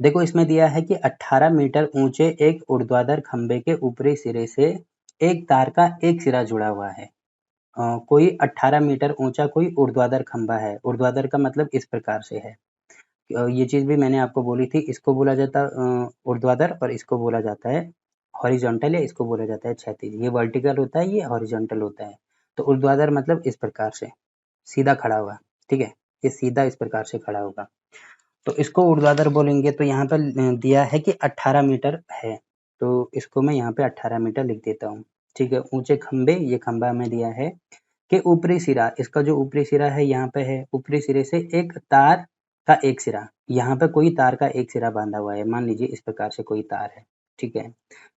देखो इसमें दिया है कि 18 मीटर ऊंचे एक ऊर्ध्वाधर खंबे के ऊपरी सिरे से एक तार का एक सिरा जुड़ा हुआ है। कोई 18 मीटर ऊंचा कोई ऊर्ध्वाधर खंबा है। ऊर्ध्वाधर का मतलब इस प्रकार से है। ये चीज भी मैंने आपको बोली थी। इसको बोला जाता ऊर्ध्वाधर और इसको बोला जाता है हॉरिजॉन्टल या इसको बोला जाता है क्षैतिज। ये वर्टिकल होता है, ये हॉरिजॉन्टल होता है। तो ऊर्ध्वाधर मतलब इस प्रकार से सीधा खड़ा हुआ, ठीक है। ये सीधा इस प्रकार से खड़ा होगा तो इसको ऊर्ध्वाधर बोलेंगे। तो यहाँ पर दिया है कि 18 मीटर है, तो इसको मैं यहाँ पे 18 मीटर लिख देता हूँ, ठीक है। ऊंचे खंबे, ये खंबा हमें दिया है कि ऊपरी सिरा, इसका जो ऊपरी सिरा है यहाँ पे है, ऊपरी सिरे से एक तार का एक सिरा, यहाँ पे कोई तार का एक सिरा बांधा हुआ है। मान लीजिए इस प्रकार से कोई तार है, ठीक है,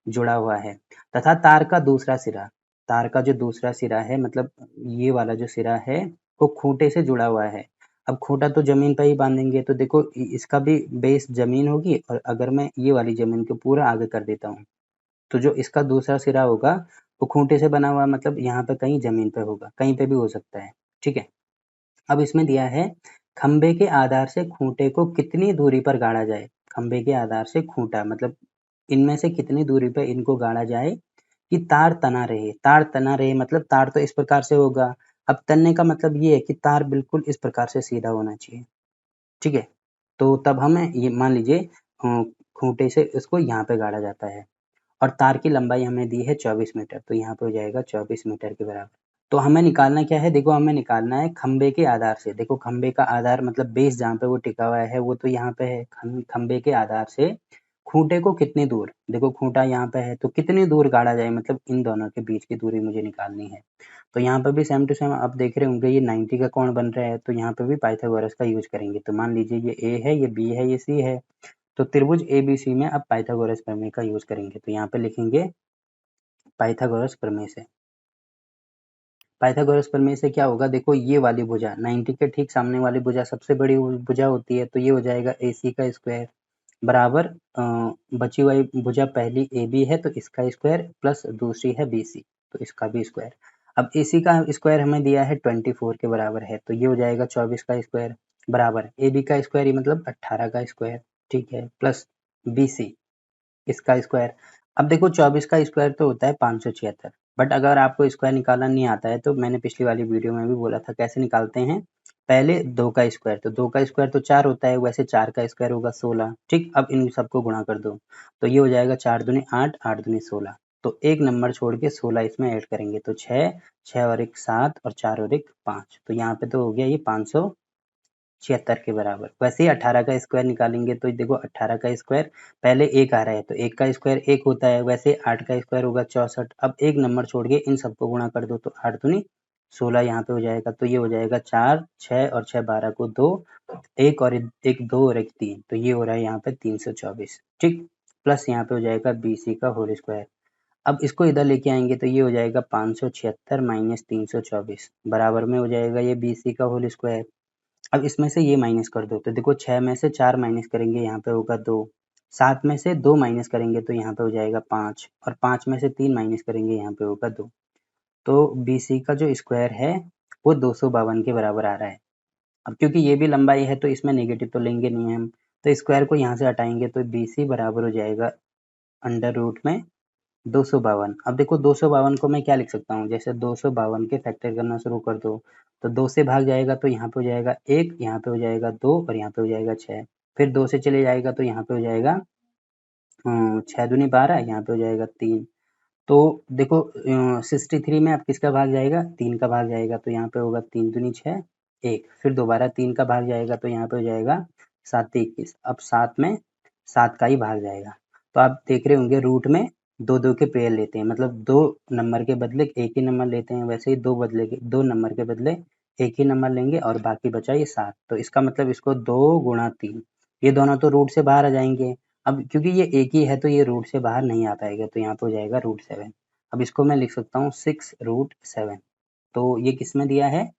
जुड़ा हुआ है। तथा तार का दूसरा सिरा, तार का जो दूसरा सिरा है मतलब ये वाला जो सिरा है वो खूंटे से जुड़ा हुआ है। अब खूंटा तो जमीन पर ही बांधेंगे, तो देखो इसका भी बेस जमीन होगी। और अगर मैं ये वाली जमीन को पूरा आगे कर देता हूँ तो जो इसका दूसरा सिरा होगा वो खूंटे से बना हुआ, मतलब यहाँ पे कहीं जमीन पे होगा, कहीं पे भी हो सकता है, ठीक है। अब इसमें दिया है खंबे के आधार से खूंटे को कितनी दूरी पर गाड़ा जाए। खंबे के आधार से खूंटा मतलब इनमें से कितनी दूरी पर इनको गाड़ा जाए कि तार तना रहे। तार तना रहे मतलब तार तो इस प्रकार से होगा। अब तनने का मतलब ये है कि तार बिल्कुल इस प्रकार से सीधा होना चाहिए, ठीक है। तो तब हमें ये मान लीजिए खूंटे से इसको यहाँ पे गाड़ा जाता है और तार की लंबाई हमें दी है 24 मीटर, तो यहाँ पे हो जाएगा 24 मीटर के बराबर। तो हमें निकालना क्या है, देखो हमें निकालना है खंबे के आधार से। देखो खंबे का आधार मतलब बेस जहाँ पे वो टिका हुआ है वो तो यहाँ पे है। खंबे के आधार से खूंटे को कितनी दूर, देखो खूंटा यहाँ पे है तो कितनी दूर गाड़ा जाए, मतलब इन दोनों के बीच की दूरी मुझे निकालनी है। तो यहाँ पे भी सेम टू सेम आप देख रहे होंगे ये 90 का कोण बन रहा है, तो यहाँ पे भी पाइथागोरस का यूज करेंगे। तो मान लीजिए ये ए है, ये बी है, ये सी है, तो त्रिभुज एबीसी में अब पाइथागोरस प्रमेय का यूज करेंगे। तो यहाँ पे लिखेंगे पाइथागोरस प्रमेय से। पाइथागोरस प्रमेय से क्या होगा, देखो ये वाली भुजा 90 के ठीक सामने वाली भुजा सबसे बड़ी भुजा होती है, तो ये हो जाएगा AC का स्क्वायर बराबर बची हुई भुजा पहली AB है तो इसका स्क्वायर प्लस दूसरी है BC तो इसका भी स्क्वायर। अब AC का स्क्वायर हमें दिया है 24 के बराबर है, तो ये हो जाएगा 24 का स्क्वायर बराबर AB का स्क्वायर मतलब 18 का स्क्वायर, ठीक है, प्लस BC इसका स्क्वायर। अब देखो 24 का स्क्वायर तो होता है 576, बट अगर आपको स्क्वायर निकालना नहीं आता है तो मैंने पिछली वाली वीडियो में भी बोला था कैसे निकालते हैं। पहले 2 का स्क्वायर, तो 2 का स्क्वायर तो 4 होता है, वैसे 4 का स्क्वायर होगा 16, ठीक। अब इन सबको गुणा कर दो तो ये हो जाएगा 4 दूनी 8, 8 दूनी 16, तो एक नंबर छोड़ के 16 इसमें ऐड करेंगे तो 6, 6 और एक 7 और 4 और एक 5, तो यहाँ पे तो हो गया ये 576 के बराबर। वैसे ही 18 का स्क्वायर निकालेंगे तो देखो 18 का स्क्वायर पहले एक आ रहा है तो एक का स्क्वायर एक होता है, वैसे 8 का स्क्वायर होगा 64। अब एक नंबर छोड़ के इन सबको गुणा कर दो तो 8 दूनी 16 यहाँ पे हो जाएगा, तो ये हो जाएगा 4, 6 और 6 12 को 2, एक और एक 2 और एक 3, तो ये हो रहा है यहाँ पे 324, ठीक। प्लस यहाँ पे हो जाएगा BC का होल स्क्वायर। अब इसको इधर लेके आएंगे तो ये हो जाएगा 576 माइनस 324 बराबर में हो जाएगा ये BC का होल स्क्वायर। अब इसमें से ये माइनस कर दो तो देखो 6 में से 4 माइनस करेंगे यहाँ पे होगा 2, 7 में से 2 माइनस करेंगे तो यहाँ पे हो जाएगा 5 और 5 में से 3 माइनस करेंगे यहाँ पे होगा 2। तो BC का जो स्क्वायर है वो 252 के बराबर आ रहा है। अब क्योंकि ये भी लंबाई है तो इसमें नेगेटिव तो लेंगे नहीं हम, तो स्क्वायर को यहाँ से हटाएंगे तो BC बराबर हो जाएगा अंडर रूट में 252। अब देखो 252 को मैं क्या लिख सकता हूँ, जैसे 252 के फैक्टर करना शुरू कर दो तो 2 से भाग जाएगा तो यहाँ पे हो जाएगा 1, यहाँ पे हो जाएगा 2 और यहाँ पे हो जाएगा 6, फिर 2 से चले जाएगा तो यहाँ पे हो जाएगा 6 दूनी 12, यहाँ पे हो जाएगा 3। तो देखो 63 में अब किसका भाग जाएगा, 3 का भाग जाएगा, तो यहाँ पे होगा 3 दूनी 6, 1, फिर दोबारा 3 का भाग जाएगा तो यहाँ पे हो जाएगा 7 21। अब 7 में 7 का ही भाग जाएगा। तो आप देख रहे होंगे रूट में दो दो के पेयर लेते हैं, मतलब 2 नंबर के बदले एक ही नंबर लेते हैं, वैसे ही 2 नंबर के बदले एक ही नंबर लेंगे और बाकी बचा ये 7। तो इसका मतलब इसको 2 गुणा 3, ये दोनों तो रूट से बाहर आ जाएंगे। अब क्योंकि ये एक ही है तो ये रूट से बाहर नहीं आ पाएगा, तो यहाँ पे हो जाएगा √7। अब इसको मैं लिख सकता हूँ 6√7। तो ये किस में दिया है,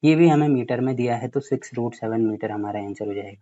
ये भी हमें मीटर में दिया है, तो 6√7 मीटर हमारा आंसर हो जाएगा।